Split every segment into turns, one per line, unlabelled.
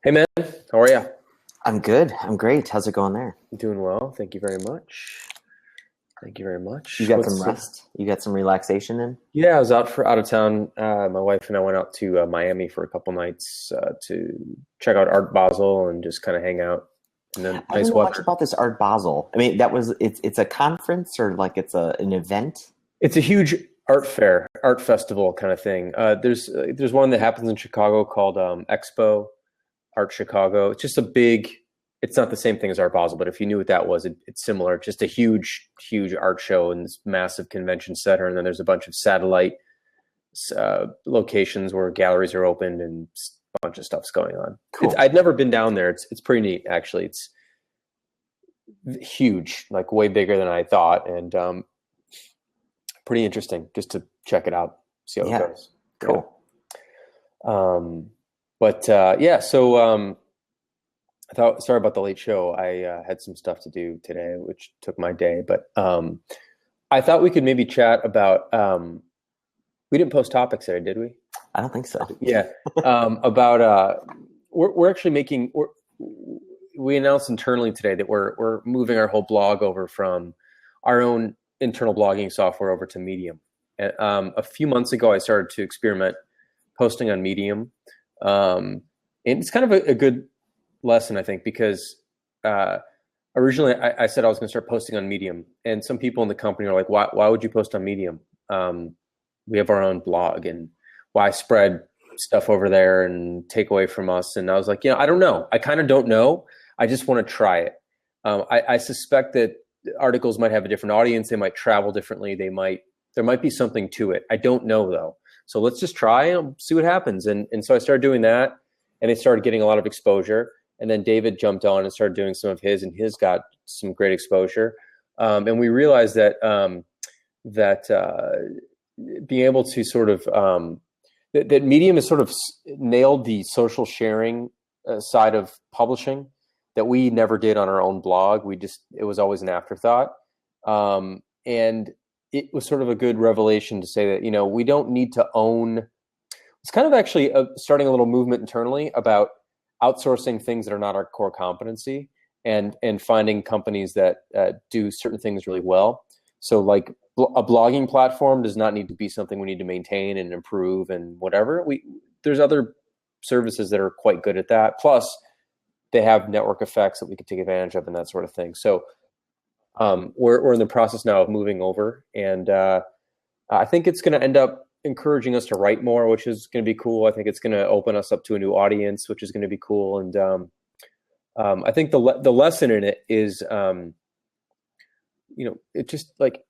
Hey man, how are you?
I'm good. I'm great. How's it going there?
Doing well. Thank you very much. Thank you very
You
much.
got some
What's
rest? You got some relaxation in?
Yeah, I was out of town. My wife and I went out to Miami for a couple nights to check out Art Basel and just kind of hang out. And then
I don't
nice
know much
weather.
about this Art Basel. I mean, it's a conference or like it's an event.
It's a huge art fair, art festival kind of thing. There's one that happens in Chicago called Expo Art Chicago. It's just a big. It's not the same thing as Art Basel, but if you knew what that was, it's similar. Just a huge art show in this massive convention center, and then there's a bunch of satellite locations where galleries are opened and a bunch of stuff's going on.
Cool.
I'd never been down there. It's pretty neat actually. It's huge, like way bigger than I thought, and pretty interesting just to check it out, see how it
Yeah.
goes. Yeah.
Cool.
Yeah. So I thought, sorry about the late show. I had some stuff to do today, which took my day, but I thought we could maybe chat about. We didn't post topics today, did we?
I don't think so.
Yeah. About we're actually we announced internally today that we're moving our whole blog over from our own internal blogging software over to Medium. And a few months ago, I started to experiment posting on Medium, and it's kind of a good lesson, I think, because originally I said I was going to start posting on Medium, and some people in the company are like, "Why would you post on Medium? We have our own blog, and why spread stuff over there and take away from us?" And I was like, I don't know. I kind of don't know. I just want to try it. I suspect that articles might have a different audience. They might travel differently. There might be something to it. I don't know though. So let's just try and see what happens. And so I started doing that, and it started getting a lot of exposure. And then David jumped on and started doing some of his, and his got some great exposure. And we realized that being able to sort of that Medium has sort of nailed the social sharing side of publishing that we never did on our own blog. It was always an afterthought, and it was sort of a good revelation to say that we don't need to own. It's kind of actually starting a little movement internally about outsourcing things that are not our core competency, and finding companies that do certain things really well. So like a blogging platform does not need to be something we need to maintain and improve and whatever. There's other services that are quite good at that. Plus, they have network effects that we could take advantage of and that sort of thing. So we're in the process now of moving over, and I think it's going to end up encouraging us to write more, which is going to be cool. I think it's going to open us up to a new audience, which is going to be cool. And I think the lesson in it is, it's just like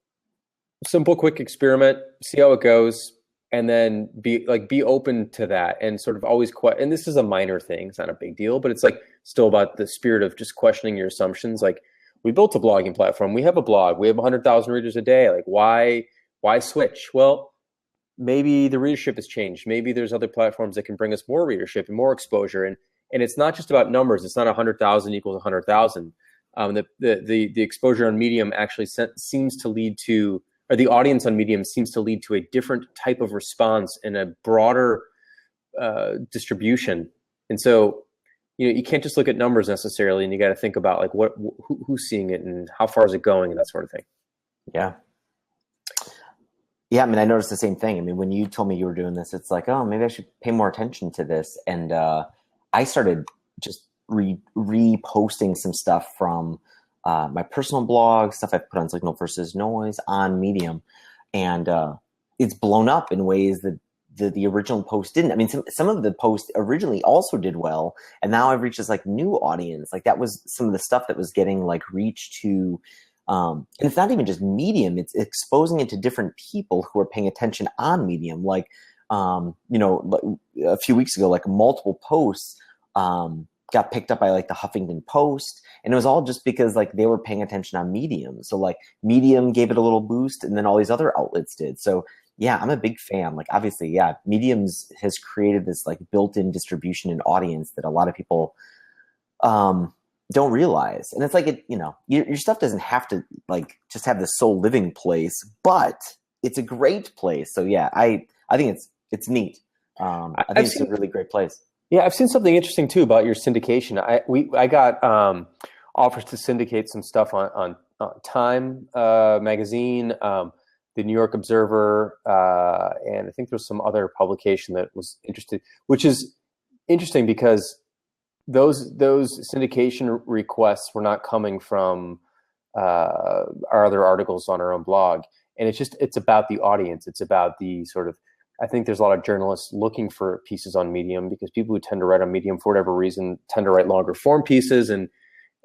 simple, quick experiment, see how it goes, and then be open to that, and sort of always and this is a minor thing, it's not a big deal, but it's like still about the spirit of just questioning your assumptions. Like, we built a blogging platform, we have a blog, we have 100,000 readers a day. Like, why switch? Well, maybe the readership has changed. Maybe there's other platforms that can bring us more readership and more exposure. And it's not just about numbers. It's not 100,000 equals 100,000. The exposure on Medium actually seems to lead to, or the audience on Medium seems to lead to, a different type of response and a broader distribution. And so, you can't just look at numbers necessarily, and you got to think about like who's seeing it and how far is it going and that sort of thing.
Yeah. Yeah. I mean, I noticed the same thing. I mean, when you told me you were doing this, it's like, oh, maybe I should pay more attention to this. And I started just reposting some stuff from my personal blog, stuff I put on Signal versus Noise on Medium, and it's blown up in ways that the original post didn't. I mean, some of the posts originally also did well, and now I've reached this like new audience. Like, that was some of the stuff that was getting like reach to. And it's not even just Medium; it's exposing it to different people who are paying attention on Medium. Like, a few weeks ago, like multiple posts got picked up by like the Huffington Post, and it was all just because like they were paying attention on Medium. So like Medium gave it a little boost, and then all these other outlets did. So yeah, I'm a big fan. Like, obviously, yeah, Medium's has created this like built-in distribution and audience that a lot of people don't realize. And it's like, your stuff doesn't have to like just have this sole living place, but it's a great place. So yeah, I think it's neat. I think
I've
it's a
seen
really great place.
Yeah, I've seen something interesting too about your syndication. I got offers to syndicate some stuff on Time magazine, the New York Observer, and I think there's some other publication that was interested, which is interesting because those syndication requests were not coming from our other articles on our own blog, and it's about the audience. It's about the sort of, I think there's a lot of journalists looking for pieces on Medium because people who tend to write on Medium for whatever reason tend to write longer form pieces, and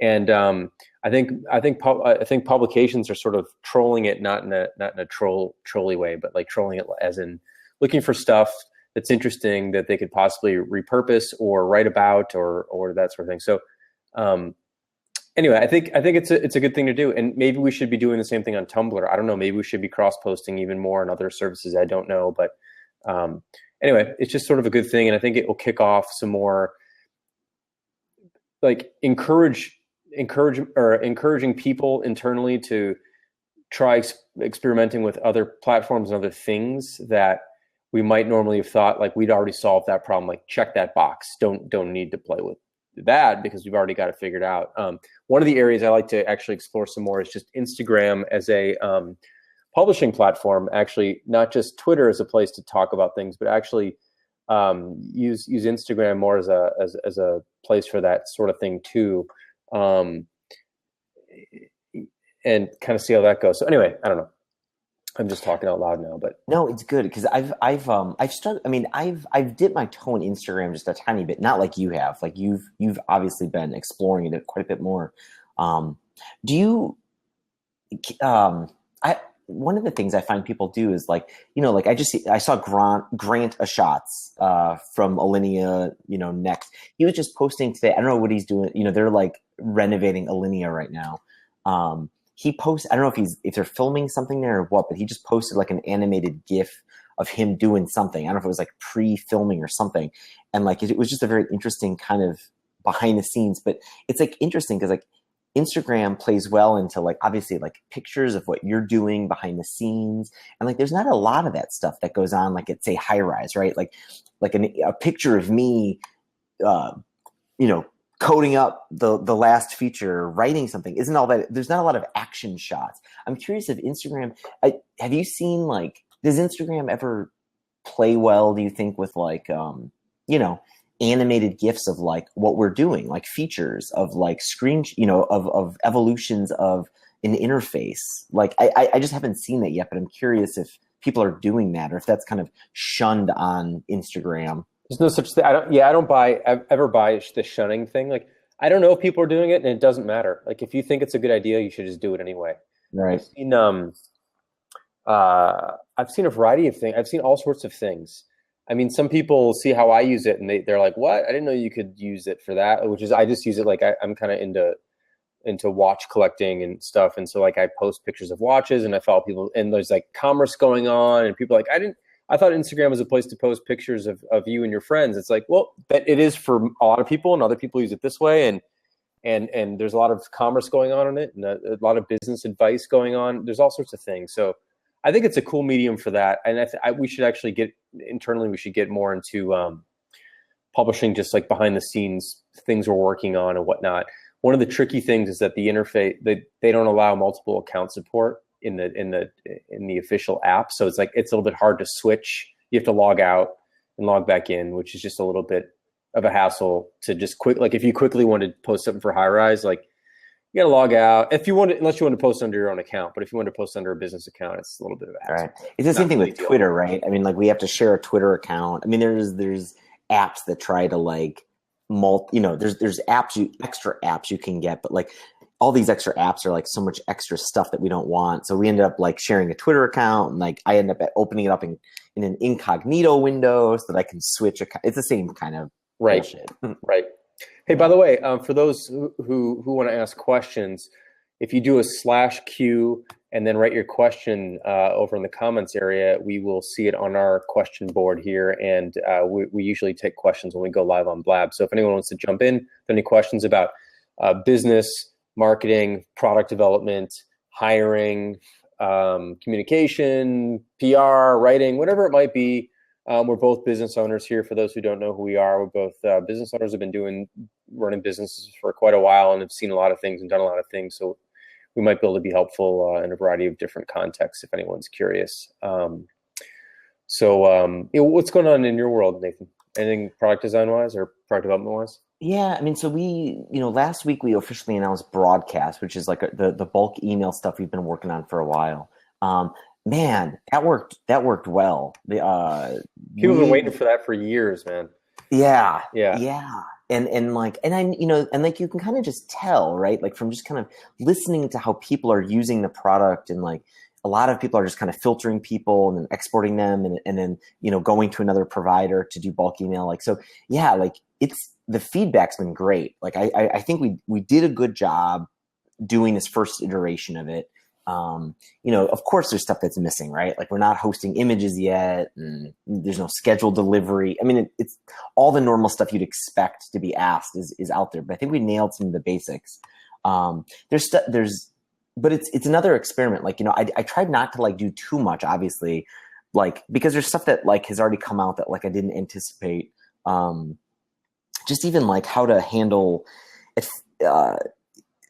I think publications are sort of trolling it, not in a trolly way, but like trolling it as in looking for stuff that's interesting that they could possibly repurpose or write about or that sort of thing. So anyway, I think it's a good thing to do, and maybe we should be doing the same thing on Tumblr. I don't know. Maybe we should be cross posting even more on other services. I don't know, but anyway, it's just sort of a good thing, and I think it will kick off some more like encouraging people internally to try experimenting with other platforms and other things that we might normally have thought like we'd already solved that problem. Like check that box. Don't need to play with that because we've already got it figured out. One of the areas I like to actually explore some more is just Instagram as a publishing platform. Actually, not just Twitter as a place to talk about things, but actually use Instagram more as a place for that sort of thing too. And kind of see how that goes. So anyway, I don't know. I'm just talking out loud now, but
No, it's good because I've started. I mean, I've dipped my toe in Instagram just a tiny bit, not like you have. Like you've obviously been exploring it quite a bit more. Do you? I One of the things I find people do is like, like I saw Grant Ashatz from Alinea, next. He was just posting today. I don't know what he's doing. They're like renovating Alinea right now. He posts, I don't know if they're filming something there or what, but he just posted like an animated GIF of him doing something. I don't know if it was like pre-filming or something. And like, it was just a very interesting kind of behind the scenes, but it's like interesting because like Instagram plays well into like, obviously like pictures of what you're doing behind the scenes. And like, there's not a lot of that stuff that goes on, like at say High Rise, right? Like a picture of me, coding up the last feature, writing something, isn't all that. There's not a lot of action shots. I'm curious if Instagram, have you seen like, does Instagram ever play well, do you think, with like, animated GIFs of like what we're doing, like features of like screen, of evolutions of an interface? Like, I just haven't seen that yet, but I'm curious if people are doing that or if that's kind of shunned on Instagram.
there's no such thing. I don't ever buy the shunning thing. Like, I don't know if people are doing it, and it doesn't matter. Like, if you think it's a good idea, you should just do it anyway.
Right.
I've seen a variety of things. I've seen all sorts of things. I mean, some people see how I use it, and they're like, "What? I didn't know you could use it for that." Which is, I just use it like I'm kind of into watch collecting and stuff, and so like I post pictures of watches, and I follow people, and there's like commerce going on, and people are like, I thought Instagram was a place to post pictures of you and your friends. It's like, well, that it is for a lot of people, and other people use it this way, and there's a lot of commerce going on in it, and a lot of business advice going on. There's all sorts of things. So I think it's a cool medium for that, and we should actually get internally. We should get more into publishing, just like behind the scenes things we're working on and whatnot. One of the tricky things is that the interface they don't allow multiple account support in the official app, so it's a little bit hard to switch. You have to log out and log back in, which is just a little bit of a hassle to just like if you quickly want to post something for High Rise, like you got to log out unless you want to post under your own account. But if you want to post under a business account, it's a little bit of a hassle.
Right. It's the same thing with Twitter, right? I mean, like we have to share a Twitter account. I mean, there's apps that try to like there's extra apps you can get, but like all these extra apps are like so much extra stuff that we don't want. So we ended up like sharing a Twitter account, and like I end up opening it up in an incognito window so that I can switch. It's the same kind of bullshit.
Right. Hey, by the way, for those who want to ask questions, if you do a /Q and then write your question over in the comments area, we will see it on our question board here. And we usually take questions when we go live on Blab. So if anyone wants to jump in, if any questions about business, marketing, product development, hiring, communication, PR, writing, whatever it might be, We're both business owners here. For those who don't know who we are, we're both business owners. Have been running businesses for quite a while and have seen a lot of things and done a lot of things. So we might be able to be helpful in a variety of different contexts if anyone's curious. What's going on in your world, Nathan? Anything product design wise or product development wise?
Yeah, I mean, so last week we officially announced Broadcast, which is like the bulk email stuff we've been working on for a while. Man, that worked well.
People have been waiting for that for years, man.
Yeah.
Yeah.
And you can kind of just tell, right? Like from just kind of listening to how people are using the product, and like a lot of people are just kind of filtering people and then exporting them and then, going to another provider to do bulk email. Like, so yeah, like the feedback's been great. Like I think we did a good job doing this first iteration of it. Of course there's stuff that's missing, right? Like we're not hosting images yet, and there's no scheduled delivery. I mean, it's all the normal stuff you'd expect to be asked is out there, but I think we nailed some of the basics. But it's another experiment. Like, I tried not to like do too much, obviously, like, because there's stuff that like has already come out that like I didn't anticipate. Just even like how to handle it. None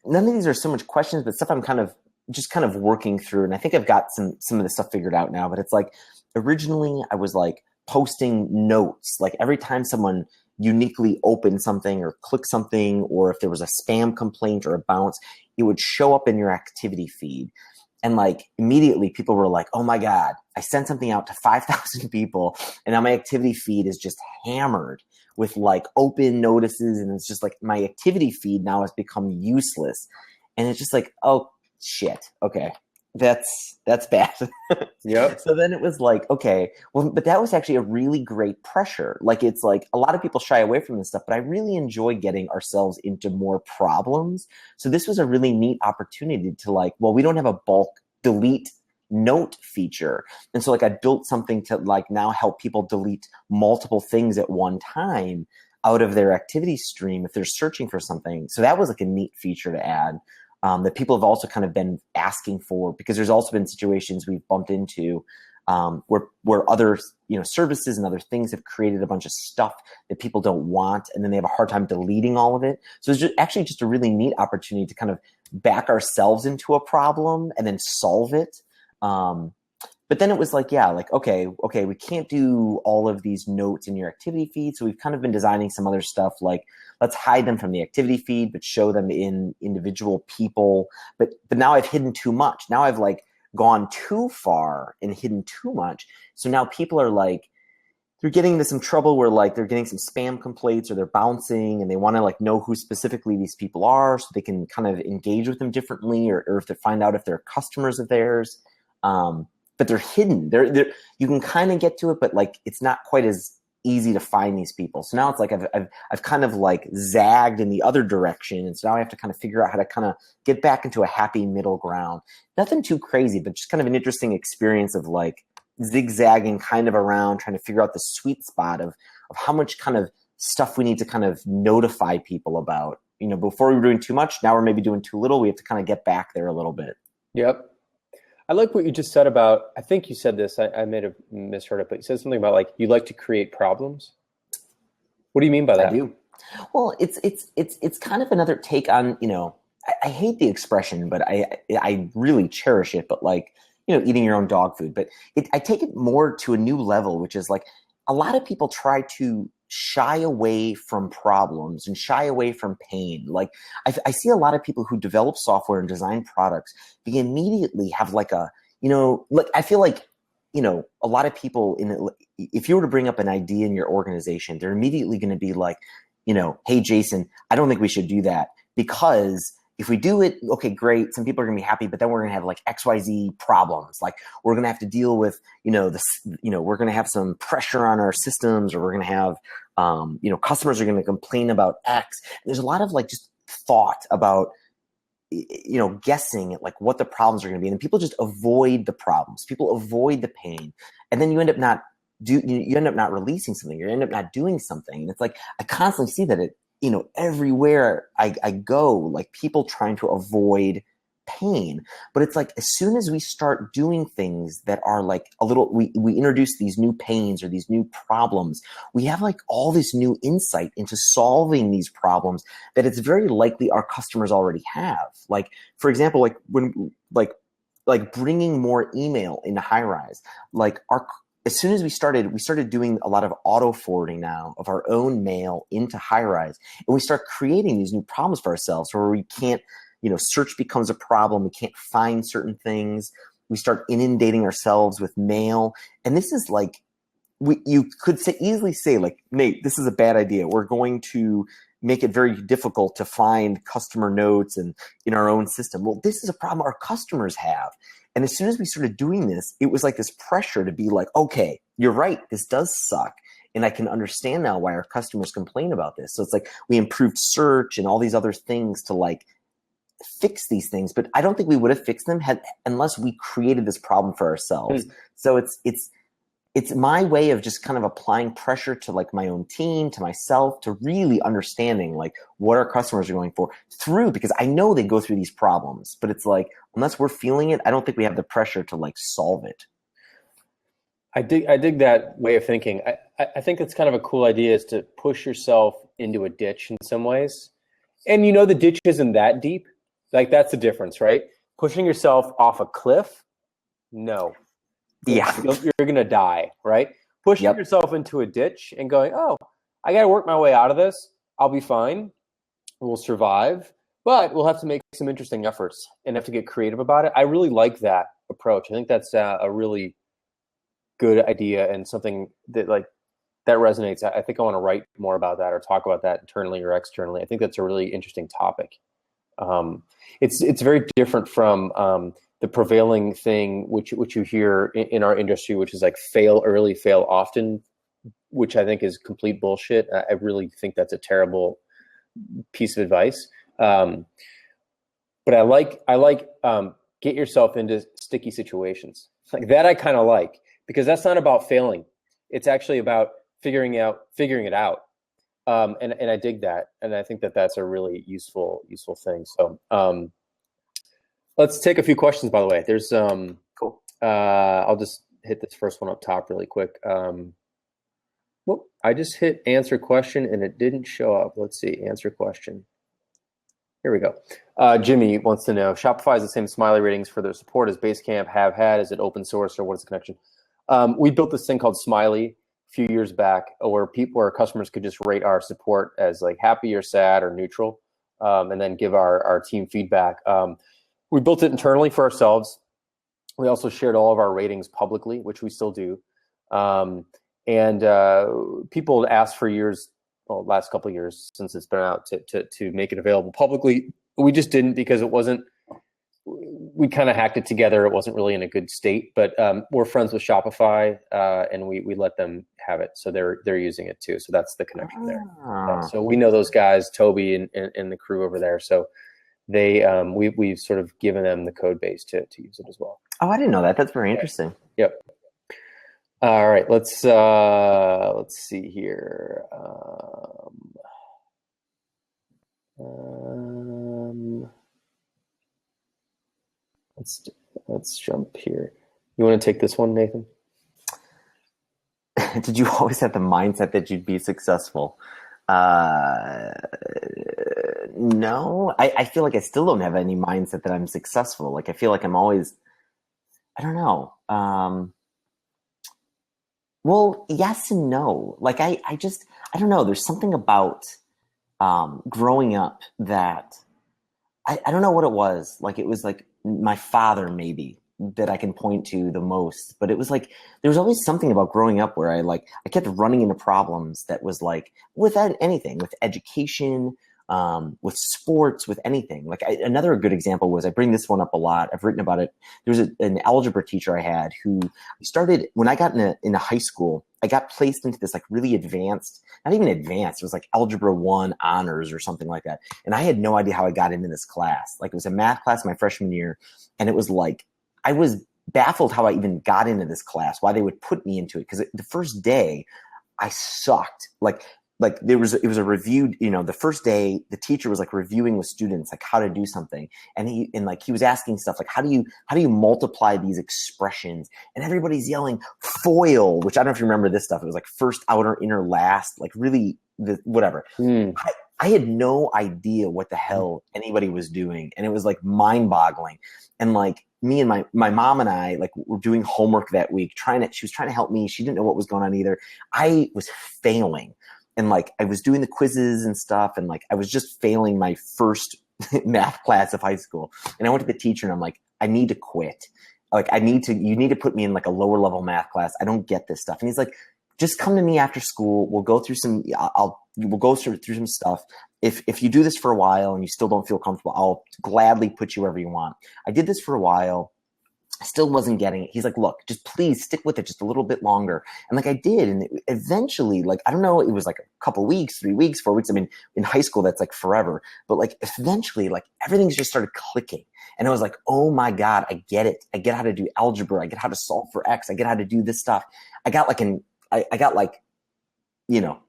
of these are so much questions, but stuff I'm kind of working through. And I think I've got some of the stuff figured out now, but it's like, originally I was like posting notes, like every time someone uniquely opened something or clicked something, or if there was a spam complaint or a bounce, it would show up in your activity feed. And like immediately people were like, oh my God, I sent something out to 5,000 people and now my activity feed is just hammered with like open notices. And it's just like my activity feed now has become useless. And it's just like, oh shit. Okay. That's bad.
Yep.
So then it was like, okay, well, but that was actually a really great pressure. Like, it's like a lot of people shy away from this stuff, but I really enjoy getting ourselves into more problems. So this was a really neat opportunity to like, well, we don't have a bulk delete note feature. And so like I built something to like now help people delete multiple things at one time out of their activity stream if they're searching for something. So that was like a neat feature to add. That people have also kind of been asking for, because there's also been situations we've bumped into where other services and other things have created a bunch of stuff that people don't want, and then they have a hard time deleting all of it. So it's actually just a really neat opportunity to kind of back ourselves into a problem and then solve it. But then it was like, yeah, like, okay, we can't do all of these notes in your activity feed. So we've kind of been designing some other stuff, like let's hide them from the activity feed, but show them in individual people. But now I've hidden too much. Now I've like gone too far and hidden too much. So now people are like, they're getting into some trouble where like they're getting some spam complaints or they're bouncing and they want to like know who specifically these people are so they can kind of engage with them differently, or if they find out if they're customers of theirs. But they're hidden. They're you can kind of get to it, but like it's not quite as easy to find these people. So now it's like I've kind of like zagged in the other direction, and so now I have to kind of figure out how to kind of get back into a happy middle ground. Nothing too crazy, but just kind of an interesting experience of like zigzagging kind of around, trying to figure out the sweet spot of how much kind of stuff we need to kind of notify people about. Before we were doing too much, now we're maybe doing too little. We have to kind of get back there a little bit.
Yep. I like what you just said about, I think you said this, I may have misheard it, but you said something about like, you like to create problems. What do you mean by that?
I do. Well, it's kind of another take on, I hate the expression, but I really cherish it, but like, eating your own dog food, but I take it more to a new level, which is like a lot of people try to shy away from problems and shy away from pain. Like I see a lot of people who develop software and design products, they immediately have like like I feel like, a lot of people if you were to bring up an idea in your organization, they're immediately going to be like, hey, Jason, I don't think we should do that, because if we do it, okay, great, some people are going to be happy, but then we're going to have like XYZ problems. Like we're going to have to deal with, we're going to have some pressure on our systems, or we're going to have, customers are going to complain about X. There's a lot of like just thought about, guessing at like what the problems are going to be. And people just avoid the problems. People avoid the pain. And then you end up not releasing something. You end up not doing something. And it's like, I constantly see that everywhere I go, like people trying to avoid pain. But it's like, as soon as we start doing things that are like a little, we introduce these new pains or these new problems, we have like all this new insight into solving these problems that it's very likely our customers already have. Like, for example, like when, like bringing more email into high-rise, like as soon as we started doing a lot of auto forwarding now of our own mail into high-rise, and we start creating these new problems for ourselves where we can't, search becomes a problem. We can't find certain things. We start inundating ourselves with mail. And this is like, you could easily say like, Nate, this is a bad idea. We're going to make it very difficult to find customer notes and in our own system. Well, this is a problem our customers have. And as soon as we started doing this, it was like this pressure to be like, okay, you're right. This does suck. And I can understand now why our customers complain about this. So it's like we improved search and all these other things to like fix these things. But I don't think we would have fixed them unless we created this problem for ourselves. So it's my way of just kind of applying pressure to like my own team, to myself, to really understanding like what our customers are going for because I know they go through these problems, but it's like, unless we're feeling it, I don't think we have the pressure to like solve it.
I dig that way of thinking. I think it's kind of a cool idea, is to push yourself into a ditch in some ways. And the ditch isn't that deep. Like, that's the difference, right? Pushing yourself off a cliff. No.
Yeah.
You're going to die, right? Pushing yourself into a ditch and going, oh, I got to work my way out of this. I'll be fine. We'll survive, but we'll have to make some interesting efforts and have to get creative about it. I really like that approach. I think that's a really good idea and something that that resonates. I think I want to write more about that or talk about that internally or externally. I think that's a really interesting topic. It's very different from the prevailing thing, which you hear in our industry, which is like fail early, fail often, which I think is complete bullshit. I really think that's a terrible piece of advice. But I like get yourself into sticky situations like that. I kind of like, because that's not about failing. It's actually about figuring it out. And I dig that. And I think that that's a really useful thing. So, let's take a few questions, by the way. There's
cool.
I'll just hit this first one up top really quick. Whoop, I just hit answer question and it didn't show up. Let's see, answer question. Here we go. Jimmy wants to know, Shopify has the same Smiley ratings for their support as BaseCamp have had. Is it open source or what is the connection? We built this thing called Smiley a few years back where customers could just rate our support as like happy or sad or neutral, and then give our team feedback. We built it internally for ourselves. We also shared all of our ratings publicly, which we still do. And people asked for years, last couple of years since it's been out, to make it available publicly. We just didn't, because it wasn't. We kind of hacked it together. It wasn't really in a good state, but we're friends with Shopify, and we let them have it, so they're using it too. So that's the connection there. So we know those guys, Toby and the crew over there. So they we've sort of given them the code base to use it as well.
Oh, I didn't know that. That's very interesting.
Yep. All right, let's see here. Let's jump here. You want to take this one, Nathan?
Did you always have the mindset that you'd be successful? No, I feel like I still don't have any mindset that I'm successful. Like, I feel like I'm always, I don't know. Well, yes and no. Like, I don't know. There's something about growing up that I don't know what it was. Like, it was like my father maybe that I can point to the most, but it was like, there was always something about growing up where I kept running into problems that was like with anything, with education, with sports, with anything. Like, another good example was, I bring this one up a lot. I've written about it. There was an algebra teacher I had who started, when I got into high school, I got placed into this like really advanced, not even advanced, it was like Algebra 1 honors or something like that. And I had no idea how I got into this class. Like, it was a math class my freshman year. And it was like, I was baffled how I even got into this class, why they would put me into it. Because the first day I sucked. Like, like it was a review, the first day the teacher was like reviewing with students like how to do something, and he was asking stuff like how do you multiply these expressions, and everybody's yelling FOIL, which I don't know if you remember this stuff. It was like first, outer, inner, last, like really whatever.
Mm.
I had no idea what the hell anybody was doing, and it was like mind boggling. And like me and my mom and I like were doing homework that week, she was trying to help me. She didn't know what was going on either. I was failing. And like I was doing the quizzes and stuff, and like I was just failing my first math class of high school. And I went to the teacher and I'm like, I need to quit. Like you need to put me in like a lower level math class. I don't get this stuff. And he's like, just come to me after school. We'll go through we'll go through some stuff. If you do this for a while and you still don't feel comfortable, I'll gladly put you wherever you want. I did this for a while. I still wasn't getting it. He's like, look, just please stick with it just a little bit longer. And like I did. And eventually, like, I don't know, it was like a couple weeks, 3 weeks, 4 weeks. I mean, in high school, that's like forever. But like eventually, like everything's just started clicking. And I was like, oh my God, I get it. I get how to do algebra. I get how to solve for X. I get how to do this stuff. I got like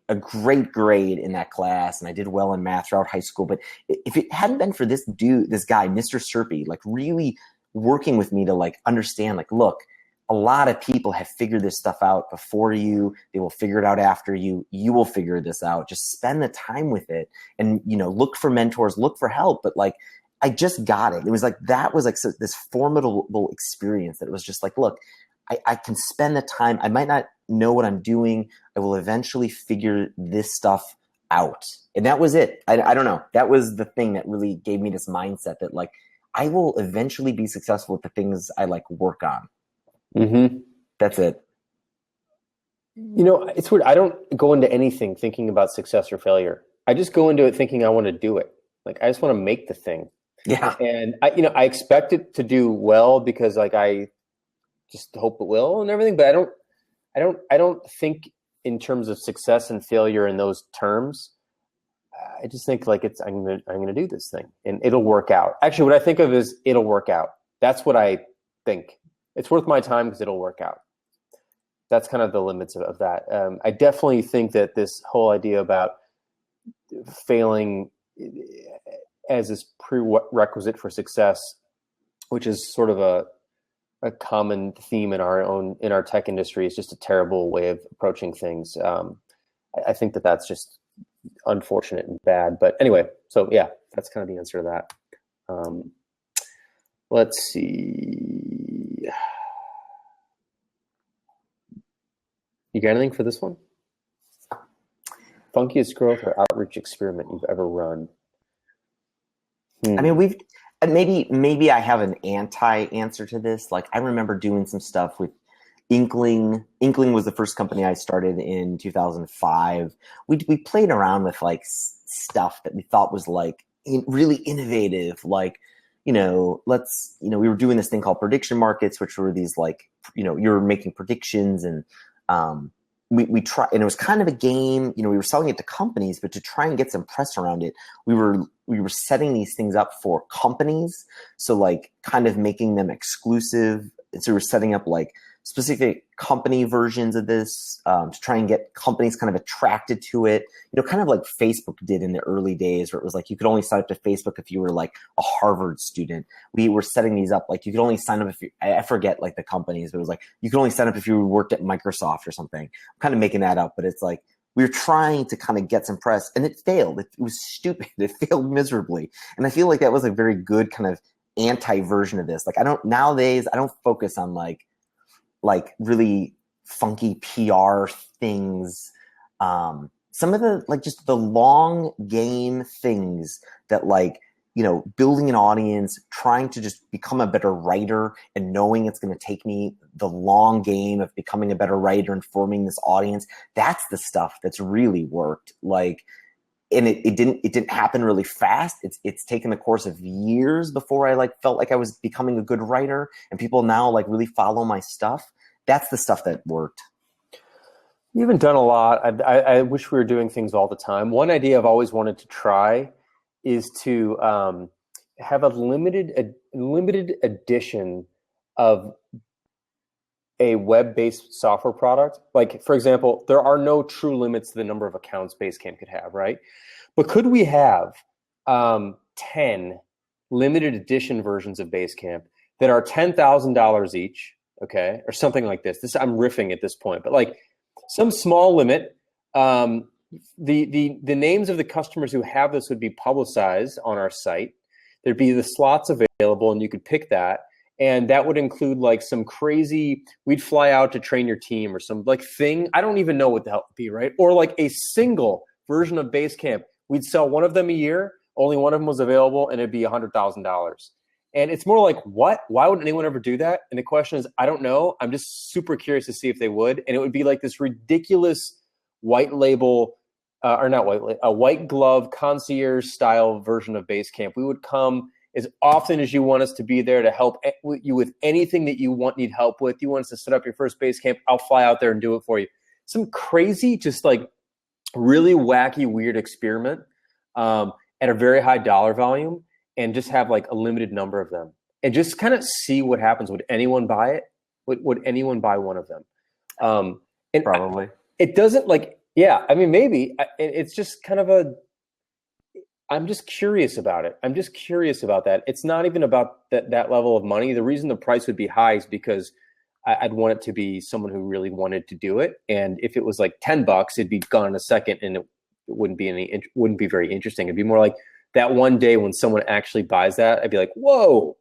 a great grade in that class, and I did well in math throughout high school. But if it hadn't been for this guy, Mr. Serpy, like really working with me to like understand, like, look, a lot of people have figured this stuff out before you. They will figure it out after you. You will figure this out. Just spend the time with it, and look for mentors, look for help. But like, I just got it. It was like that was like this formidable experience that was just like, look, I can spend the time. I might not know what I'm doing. I will eventually figure this stuff out. And that was it. I don't know. That was the thing that really gave me this mindset that like, I will eventually be successful at the things I like work on.
Mm-hmm.
That's it.
It's weird. I don't go into anything thinking about success or failure. I just go into it thinking I want to do it. Like I just want to make the thing.
Yeah.
And I expect it to do well because like I just hope it will and everything. But I don't think in terms of success and failure in those terms. I just think like I'm gonna do this thing and it'll work out. Actually, what I think of is it'll work out. That's what I think. It's worth my time because it'll work out. That's kind of the limits of that. I definitely think that this whole idea about failing as this prerequisite for success, which is sort of a common theme in our tech industry, is just a terrible way of approaching things. I think that's just unfortunate and bad. But anyway, so yeah, that's kind of the answer to that. Let's see. You got anything for this one? Funkiest growth or outreach experiment you've ever run?
I mean, maybe I have an anti-answer to this. Like I remember doing some stuff with Inkling. Inkling was the first company I started in 2005. We played around with like stuff that we thought was like really innovative. Like, we were doing this thing called prediction markets, which were these like, you're making predictions, and we try, and it was kind of a game. We were selling it to companies, but to try and get some press around it, we were setting these things up for companies. So like kind of making them exclusive. And so we were setting up like specific company versions of this to try and get companies kind of attracted to it, kind of like Facebook did in the early days, where it was like you could only sign up to Facebook if you were like a Harvard student. We were setting these up like you could only sign up if I forget like the companies, but it was like you could only sign up if you worked at Microsoft or something. I'm kind of making that up, but it's like we were trying to kind of get some press, and it failed. It was stupid. It failed miserably. And I feel like that was a very good kind of anti-version of this. Like nowadays I don't focus on like really funky PR things. Some of the like just the long game things that like, building an audience, trying to just become a better writer and knowing it's going to take me the long game of becoming a better writer and forming this audience. That's the stuff that's really worked. Like, and it didn't happen really fast. It's taken the course of years before I like felt like I was becoming a good writer and people now like really follow my stuff. That's the stuff that worked.
You haven't done a lot. I wish we were doing things all the time. One idea I've always wanted to try is to have a limited edition of a web-based software product, like for example, there are no true limits to the number of accounts BaseCamp could have, right? But could we have 10 limited edition versions of BaseCamp that are $10,000 each, okay, or something like this? This I'm riffing at this point, but like some small limit. The names of the customers who have this would be publicized on our site. There'd be the slots available, and you could pick that. And that would include like some crazy, we'd fly out to train your team or some like thing. I don't even know what the hell it would be, right? Or like a single version of BaseCamp. We'd sell one of them a year. Only one of them was available, and it'd be $100,000. And it's more like, what? Why would anyone ever do that? And the question is, I don't know. I'm just super curious to see if they would. And it would be like this ridiculous white label, or not white label, a white glove concierge style version of BaseCamp. We would come as often as you want us to be there to help you with anything that you need help with. You want us to set up your first BaseCamp, I'll fly out there and do it for you. Some crazy, just like really wacky, weird experiment at a very high dollar volume, and just have like a limited number of them and just kind of see what happens. Would anyone buy it? Would anyone buy one of them? And
Probably.
It doesn't like, yeah, I mean, maybe it's just kind of I'm just curious about it. I'm just curious about that. It's not even about that level of money. The reason the price would be high is because I'd want it to be someone who really wanted to do it. And if it was like $10, it'd be gone in a second, and it wouldn't be very interesting. It'd be more like that one day when someone actually buys that, I'd be like, whoa,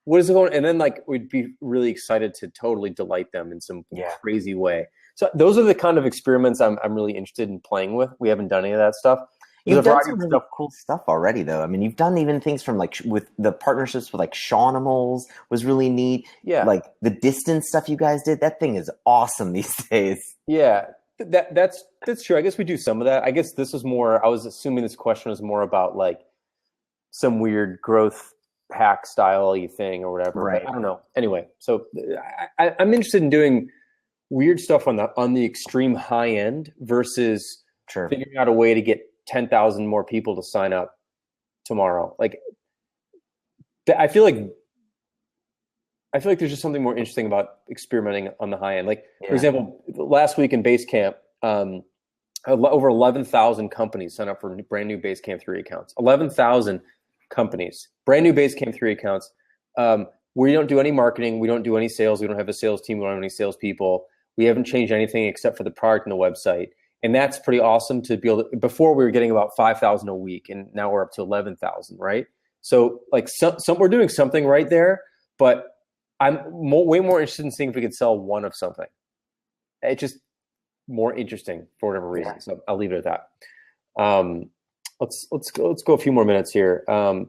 what is it going? And then like, we'd be really excited to totally delight them in some crazy way. So those are the kind of experiments I'm really interested in playing with. We haven't done any of that stuff.
You've done some really cool stuff already, though. I mean, you've done even things from like with the partnerships with like Shawnimals was really neat.
Yeah.
Like the distance stuff you guys did, that thing is awesome these days.
Yeah, that's true. I guess we do some of that. I guess this was more, I was assuming this question was more about like some weird growth hack style-y thing or whatever.
Right.
But I don't know. Anyway, so I'm interested in doing weird stuff on the extreme high end versus figuring out a way to get 10,000 more people to sign up tomorrow. Like, I feel like there's just something more interesting about experimenting on the high end. Like, for example, last week in BaseCamp, over 11,000 companies signed up for brand new BaseCamp 3 accounts. 11,000 companies, brand new BaseCamp 3 accounts. We don't do any marketing. We don't do any sales. We don't have a sales team. We don't have any salespeople. We haven't changed anything except for the product and the website. And that's pretty awesome to be able to, before we were getting about 5,000 a week, and now we're up to 11,000, right? So like we're doing something right there, but I'm way more interested in seeing if we could sell one of something. It's just more interesting for whatever reason. So I'll leave it at that. Let's go a few more minutes here. You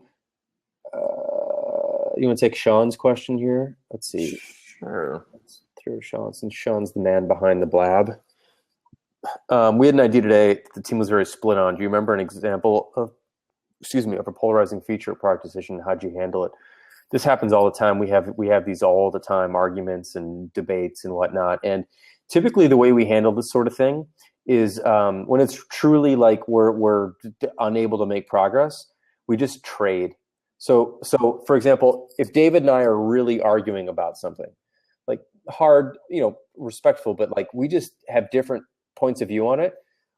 want to take Sean's question here? Let's see.
Sure.
Let's throw Sean, since Sean's the man behind the blab. We had an idea today the team was very split on. Do you remember an example of a polarizing feature or product decision? How'd you handle it? This happens all the time. We have these all the time, arguments and debates and whatnot. And typically the way we handle this sort of thing is when it's truly like we're unable to make progress, we just trade. So for example, if David and I are really arguing about something, like hard, respectful, but like we just have different points of view on it,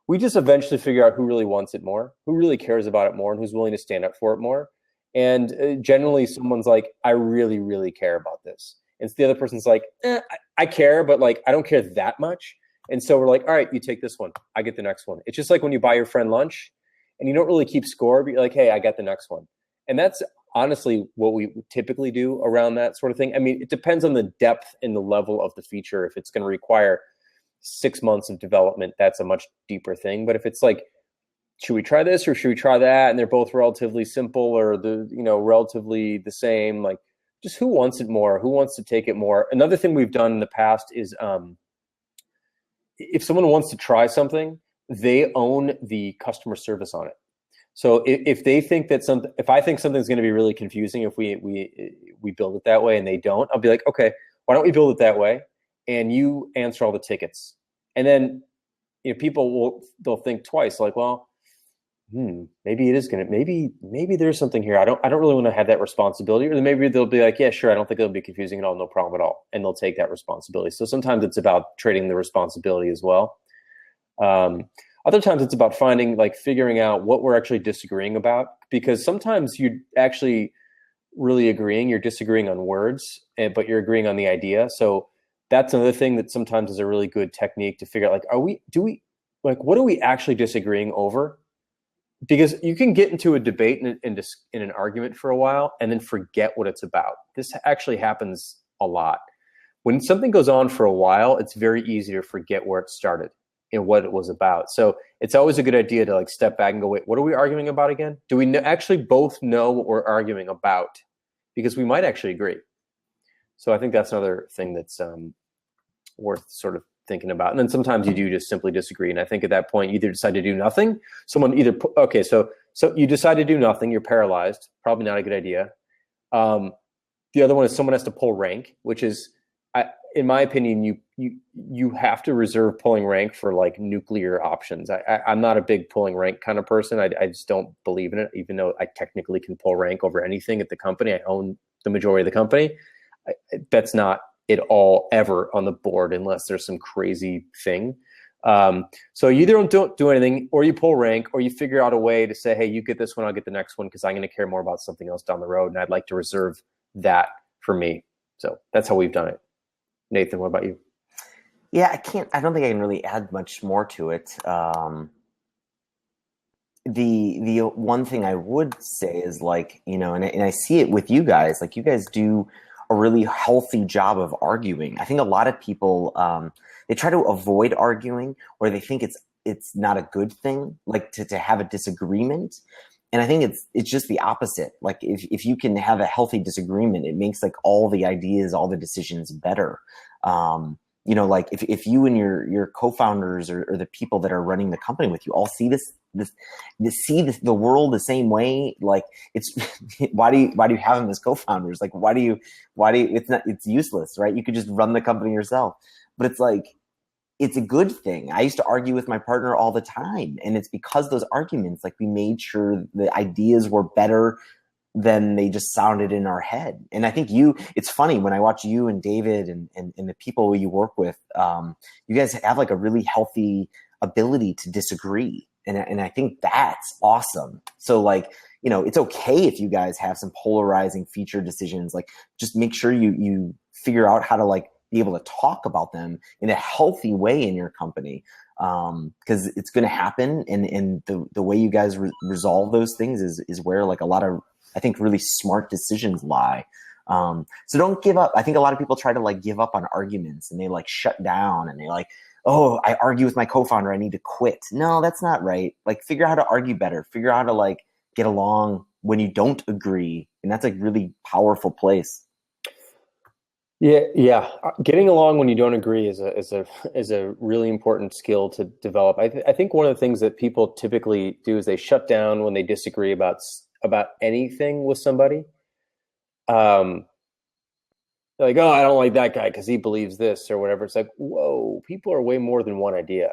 we just eventually figure out who really wants it more, who really cares about it more, and who's willing to stand up for it more. And generally someone's like, I really, really care about this. And so the other person's like, I care, but like, I don't care that much. And so we're like, all right, you take this one, I get the next one. It's just like when you buy your friend lunch and you don't really keep score, but you're like, hey, I got the next one. And that's honestly what we typically do around that sort of thing. I mean, it depends on the depth and the level of the feature. If it's going to require 6 months of development, that's a much deeper thing. But if it's like, should we try this or should we try that? And they're both relatively simple or relatively the same, like just who wants it more? Who wants to take it more? Another thing we've done in the past is if someone wants to try something, they own the customer service on it. So if they think that if I think something's going to be really confusing, if we build it that way and they don't, I'll be like, okay, why don't we build it that way? And you answer all the tickets. And then, they'll think twice, like, well, maybe it is gonna, maybe there's something here. I don't really want to have that responsibility. Or maybe they'll be like, yeah, sure, I don't think it'll be confusing at all, no problem at all, and they'll take that responsibility. So sometimes it's about trading the responsibility as well. Um, Other times it's about figuring out what we're actually disagreeing about, because sometimes you actually really agreeing, you're disagreeing on words, but you're agreeing on the idea. So that's another thing that sometimes is a really good technique to figure out, what are we actually disagreeing over? Because you can get into a debate in an argument for a while and then forget what it's about. This actually happens a lot. When something goes on for a while, it's very easy to forget where it started and what it was about. So it's always a good idea to step back and go, wait, what are we arguing about again? Do we actually both know what we're arguing about? Because we might actually agree. So I think that's another thing that's worth sort of thinking about. And then sometimes you do just simply disagree. And I think at that point, you either decide to do nothing. So you decide to do nothing. You're paralyzed. Probably not a good idea. The other one is someone has to pull rank, which is, in my opinion, you have to reserve pulling rank for nuclear options. I'm not a big pulling rank kind of person. I just don't believe in it, even though I technically can pull rank over anything at the company. I own the majority of the company. That's not it all ever on the board unless there's some crazy thing. So you either don't do anything, or you pull rank, or you figure out a way to say, hey, you get this one, I'll get the next one, because I'm going to care more about something else down the road, and I'd like to reserve that for me. So that's how we've done it. Nathan, what about you?
Yeah, I don't think I can really add much more to it. The one thing I would say is and I see it with you guys, you guys do a really healthy job of arguing. I think a lot of people, they try to avoid arguing, or they think it's not a good thing, to have a disagreement. And I think it's just the opposite. If you can have a healthy disagreement, it makes all the ideas, all the decisions better. If you and your co-founders or the people that are running the company with you all see the world the same way, it's why do you have them as co-founders? It's useless, right? You could just run the company yourself. But it's a good thing. I used to argue with my partner all the time, and it's because those arguments, we made sure the ideas were better than they just sounded in our head. And I think it's funny when I watch you and David and the people you work with, you guys have a really healthy ability to disagree. And I think that's awesome. So it's okay if you guys have some polarizing feature decisions, just make sure you figure out how to be able to talk about them in a healthy way in your company. Because it's going to happen. And the way you guys resolve those things is where a lot of, I think, really smart decisions lie. So don't give up. I think a lot of people try to give up on arguments, and they shut down, and they oh, I argue with my co-founder, I need to quit. No, that's not right. Figure out how to argue better. Figure out how to get along when you don't agree. And that's a really powerful place.
Yeah. Getting along when you don't agree is a really important skill to develop. I think one of the things that people typically do is they shut down when they disagree about anything with somebody. Oh, I don't like that guy because he believes this or whatever. It's whoa, people are way more than one idea,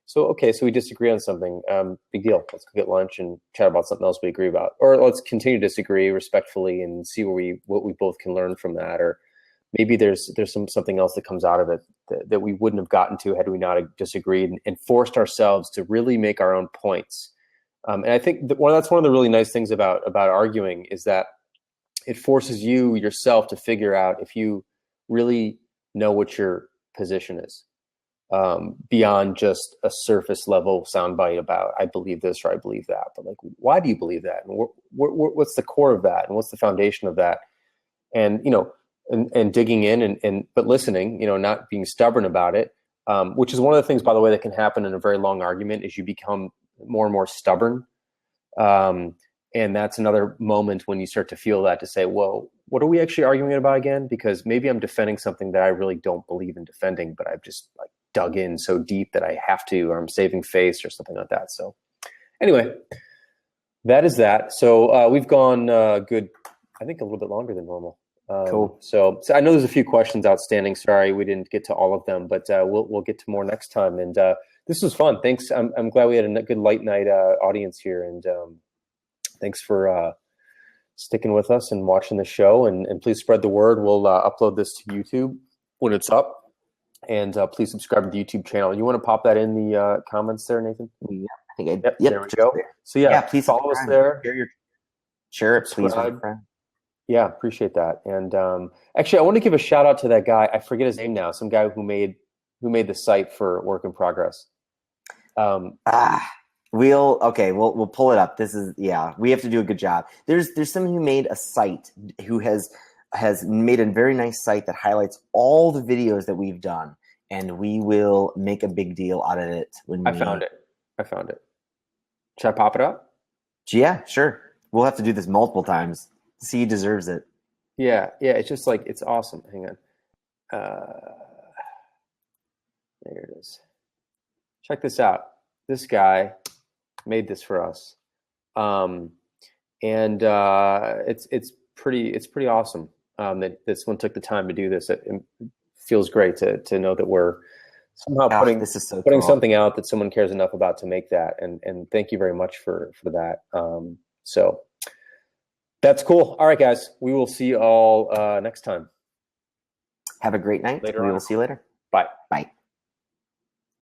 so we disagree on something. Big deal. Let's go get lunch and chat about something else we agree about, or let's continue to disagree respectfully and see what we both can learn from that. Or maybe there's something else that comes out of it that we wouldn't have gotten to had we not disagreed, and forced ourselves to really make our own points. And I think that's one of the really nice things about arguing is that it forces you yourself to figure out if you really know what your position is, beyond just a surface level soundbite about I believe this or I believe that. But why do you believe that? And what's the core of that? And what's the foundation of that? And and digging in but listening. Not being stubborn about it, which is one of the things, by the way, that can happen in a very long argument is you become more and more stubborn. And that's another moment when you start to feel that, to say, whoa, what are we actually arguing about again? Because maybe I'm defending something that I really don't believe in defending, but I've just dug in so deep that I have to, or I'm saving face or something like that. So anyway, that is that. So we've gone good, I think a little bit longer than normal.
Cool.
So I know there's a few questions outstanding. Sorry, we didn't get to all of them, but we'll get to more next time. And This was fun. Thanks. I'm glad we had a good light night audience here, and thanks for sticking with us and watching the show. And please spread the word. We'll upload this to YouTube when it's up. And please subscribe to the YouTube channel. You want to pop that in the comments there, Nathan?
Yeah, I think I.
Yep. There we go.
There.
So yeah,
please
follow us there.
Share it, please, with a friend.
Yeah, appreciate that. And actually, I want to give a shout out to that guy. I forget his name now. Some guy who made the site for Work in Progress.
We'll pull it up. We have to do a good job. There's someone who made a site who has made a very nice site that highlights all the videos that we've done, and we will make a big deal out of it
I found it. Should I pop it up?
Yeah, sure. We'll have to do this multiple times. See, he deserves it.
Yeah. It's just like, it's awesome. Hang on. There it is. Check this out. This guy made this for us, and it's pretty awesome that this one took the time to do this. It feels great to know that we're somehow putting something out that someone cares enough about to make that, and thank you very much for that. So that's cool. All right, guys, we will see you all next time.
Have a great night. We will see you later.
Bye.
Bye.